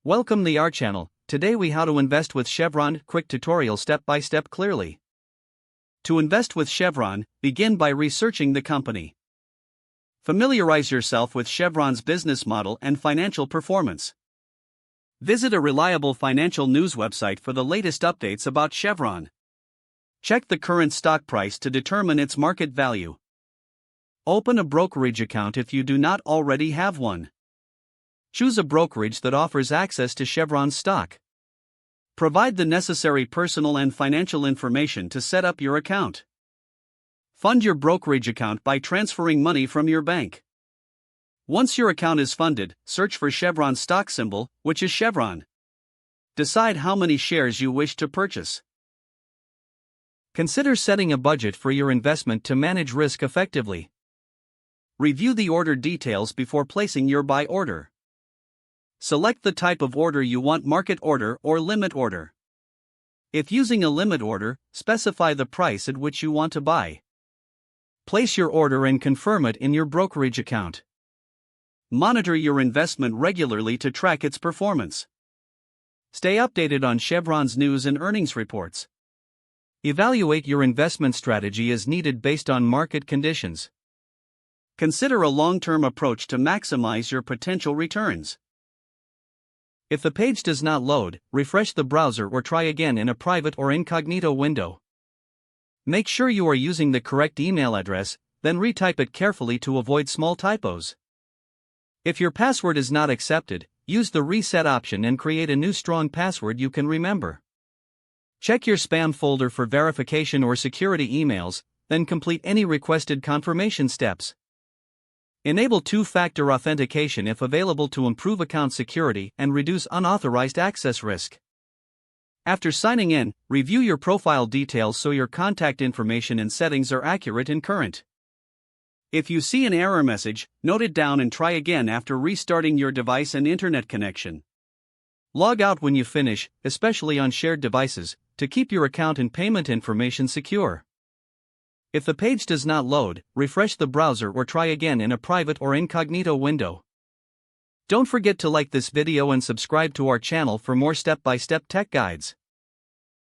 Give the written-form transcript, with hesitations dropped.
Welcome to our channel. Today we how to invest with Chevron, quick tutorial step by step clearly. To invest with Chevron, begin by researching the company. Familiarize yourself with Chevron's business model and financial performance. Visit a reliable financial news website for the latest updates about Chevron. Check the current stock price to determine its market value. Open a brokerage account if you do not already have one. Choose a brokerage that offers access to Chevron's stock. Provide the necessary personal and financial information to set up your account. Fund your brokerage account by transferring money from your bank. Once your account is funded, search for Chevron's stock symbol, which is Chevron. Decide how many shares you wish to purchase. Consider setting a budget for your investment to manage risk effectively. Review the order details before placing your buy order. Select the type of order you want: market order or limit order. If using a limit order, specify the price at which you want to buy. Place your order and confirm it in your brokerage account. Monitor your investment regularly to track its performance. Stay updated on Chevron's news and earnings reports. Evaluate your investment strategy as needed based on market conditions. Consider a long-term approach to maximize your potential returns. If the page does not load, refresh the browser or try again in a private or incognito window. Make sure you are using the correct email address, then retype it carefully to avoid small typos. If your password is not accepted, use the reset option and create a new strong password you can remember. Check your spam folder for verification or security emails, then complete any requested confirmation steps. Enable two-factor authentication if available to improve account security and reduce unauthorized access risk. After signing in, review your profile details so your contact information and settings are accurate and current. If you see an error message, note it down and try again after restarting your device and internet connection. Log out when you finish, especially on shared devices, to keep your account and payment information secure. If the page does not load, refresh the browser or try again in a private or incognito window. Don't forget to like this video and subscribe to our channel for more step-by-step tech guides.